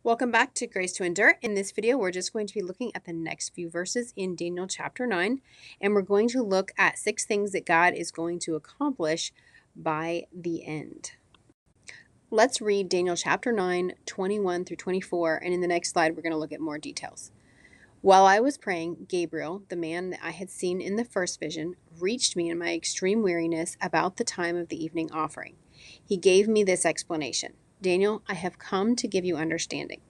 Welcome back to Grace to Endure. In this video, we're just going to be looking at the next few verses in Daniel chapter 9, and we're going to look at 6 things that God is going to accomplish by the end. Let's read Daniel chapter 9, 21 through 24, and in the next slide, we're going to look at more details. While I was praying, Gabriel, the man that I had seen in the first vision, reached me in my extreme weariness about the time of the evening offering. He gave me this explanation. Daniel, I have come to give you understanding.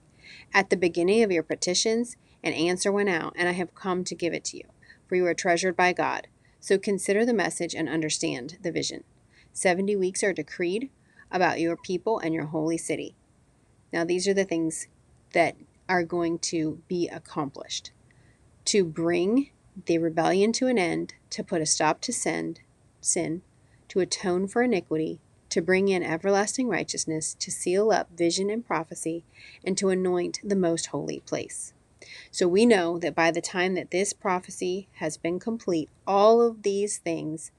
At the beginning of your petitions, an answer went out, and I have come to give it to you, for you are treasured by God. So consider the message and understand the vision. 70 weeks are decreed about your people and your holy city. Now, these are the things that are going to be accomplished. To bring the rebellion to an end, to put a stop to sin, to atone for iniquity, to bring in everlasting righteousness, to seal up vision and prophecy, and to anoint the most holy place. So we know that by the time that this prophecy has been complete, all of these things,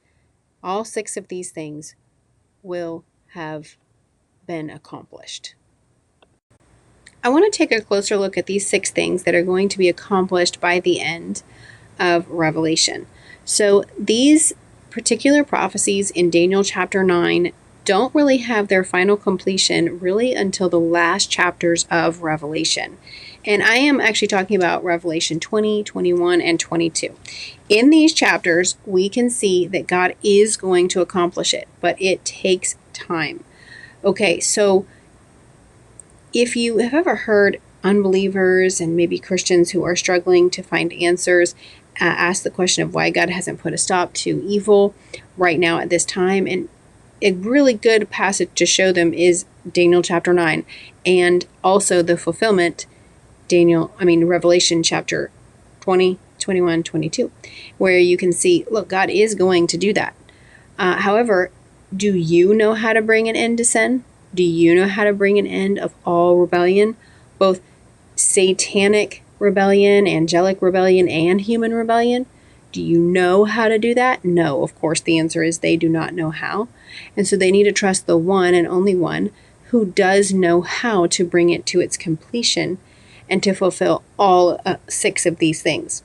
all 6 of these things, will have been accomplished. I want to take a closer look at these 6 things that are going to be accomplished by the end of Revelation. So these particular prophecies in Daniel chapter 9 don't really have their final completion really until the last chapters of Revelation. And I am actually talking about Revelation 20, 21, and 22. In these chapters, we can see that God is going to accomplish it, but it takes time. Okay, so if you have ever heard unbelievers and maybe Christians who are struggling to find answers, ask the question of why God hasn't put a stop to evil right now at this time, and a really good passage to show them is Daniel chapter 9, and also the fulfillment, Revelation chapter 20, 21, 22, where you can see, look, God is going to do that. However, do you know how to bring an end to sin? Do you know how to bring an end of all rebellion, both satanic rebellion, angelic rebellion, and human rebellion? Do you know how to do that? No, of course, the answer is they do not know how. And so they need to trust the one and only one who does know how to bring it to its completion and to fulfill all 6 of these things.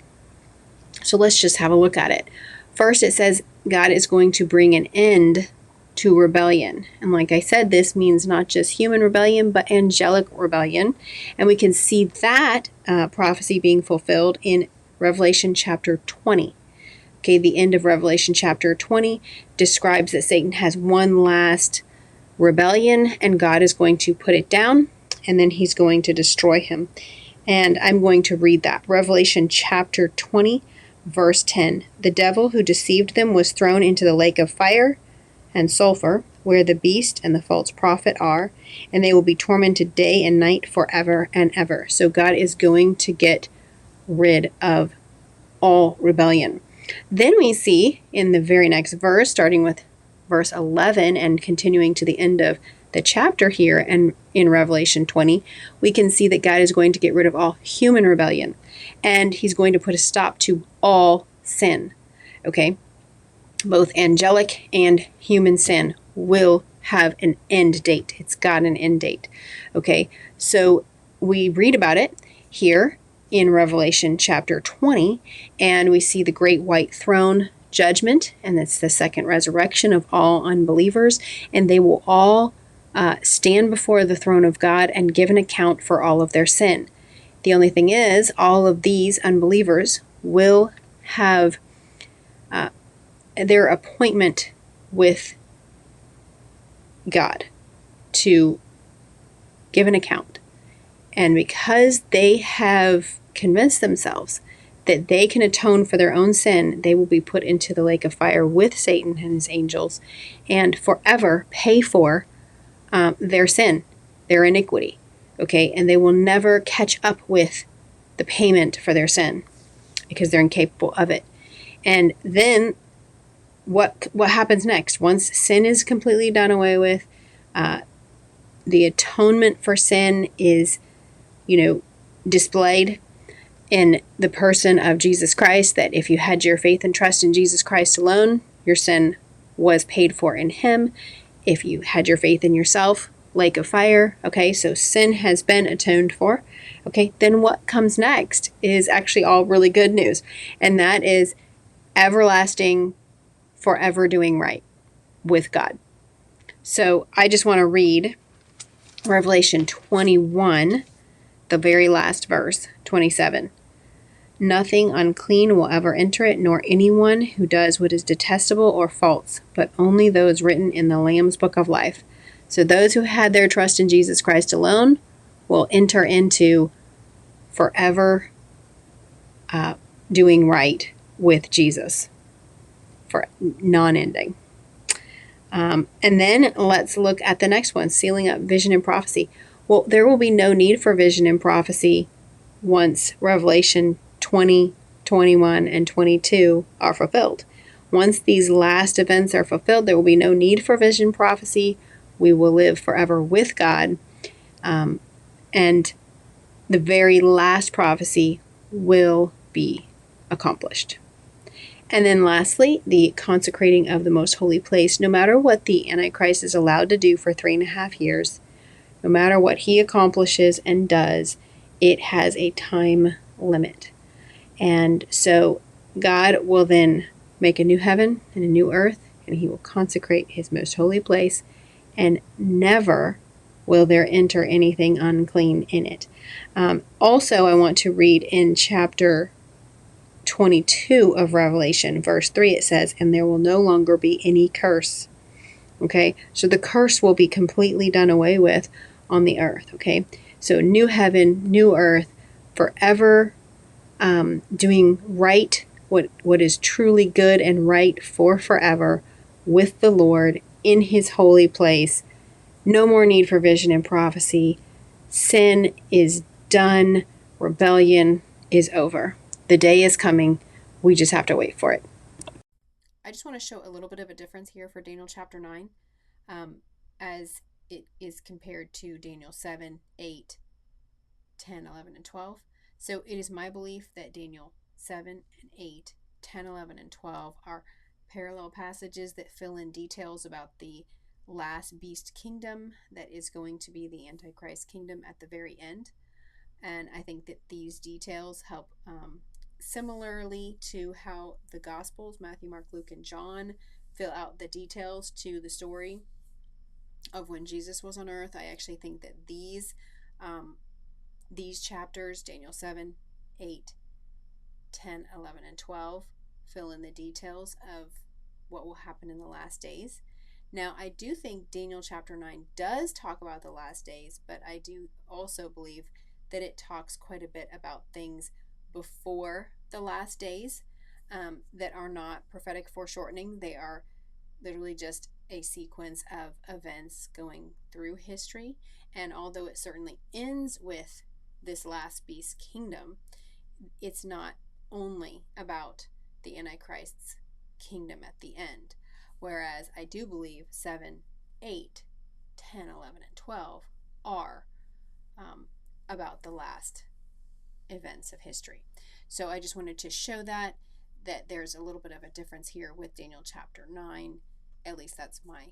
So let's just have a look at it. First, it says God is going to bring an end to rebellion. And like I said, this means not just human rebellion, but angelic rebellion. And we can see that prophecy being fulfilled in Revelation chapter 20. Okay, the end of Revelation chapter 20 describes that Satan has one last rebellion and God is going to put it down and then he's going to destroy him. And I'm going to read that. Revelation chapter 20, verse 10. The devil who deceived them was thrown into the lake of fire and sulfur, where the beast and the false prophet are, and they will be tormented day and night forever and ever. So God is going to get rid of all rebellion. Then we see in the very next verse, starting with verse 11 and continuing to the end of the chapter here, and in Revelation 20, we can see that God is going to get rid of all human rebellion, and he's going to put a stop to all sin. Okay? Both angelic and human sin will have an end date. It's got an end date. Okay? So we read about it here in Revelation chapter 20, and we see the great white throne judgment, and that's the second resurrection of all unbelievers, and they will all stand before the throne of God and give an account for all of their sin. The only thing is, all of these unbelievers will have their appointment with God to give an account. And because they have convinced themselves that they can atone for their own sin, they will be put into the lake of fire with Satan and his angels and forever pay for their sin, their iniquity. Okay, and they will never catch up with the payment for their sin because they're incapable of it. And then what happens next? Once sin is completely done away with, the atonement for sin is, displayed in the person of Jesus Christ, that if you had your faith and trust in Jesus Christ alone, your sin was paid for in him. If you had your faith in yourself, lake of fire. Okay, so sin has been atoned for. Okay, then what comes next is actually all really good news, and that is everlasting, forever doing right with God. So I just want to read Revelation 21, the very last verse, 27. Nothing unclean will ever enter it, nor anyone who does what is detestable or false, but only those written in the Lamb's book of life. So those who had their trust in Jesus Christ alone will enter into forever doing right with Jesus, for non-ending. And then let's look at the next one, sealing up vision and prophecy. Well, there will be no need for vision and prophecy once Revelation 20, 21, and 22 are fulfilled. Once these last events are fulfilled, there will be no need for vision and prophecy. We will live forever with God. And the very last prophecy will be accomplished. And then lastly, the consecrating of the most holy place. No matter what the Antichrist is allowed to do for 3.5 years, no matter what he accomplishes and does, it has a time limit. And so God will then make a new heaven and a new earth, and he will consecrate his most holy place, and never will there enter anything unclean in it. Also, I want to read in chapter 22 of Revelation, verse 3, it says, and there will no longer be any curse. Okay, so the curse will be completely done away with on the earth. Okay, so new heaven, new earth, forever doing right, what is truly good and right for forever with the Lord in his holy place. No more need for vision and prophecy. Sin is done. Rebellion is over. The day is coming. We just have to wait for it. I just want to show a little bit of a difference here for Daniel chapter 9 as it is compared to Daniel 7, 8, 10, 11, and 12. So it is my belief that Daniel 7 and 8, 10, 11, and 12 are parallel passages that fill in details about the last beast kingdom that is going to be the Antichrist kingdom at the very end. And I think that these details help similarly to how the Gospels, Matthew, Mark, Luke, and John, fill out the details to the story of when Jesus was on earth. I actually think that these chapters, Daniel 7, 8, 10, 11, and 12, fill in the details of what will happen in the last days. Now, I do think Daniel chapter 9 does talk about the last days, but I do also believe that it talks quite a bit about things before the last days that are not prophetic foreshortening. They are literally just a sequence of events going through history. And although it certainly ends with this last beast kingdom, it's not only about the Antichrist's kingdom at the end. Whereas I do believe 7, 8, 10, 11, and 12 are about the last events of history. So I just wanted to show that there's a little bit of a difference here with Daniel chapter 9. At least that's my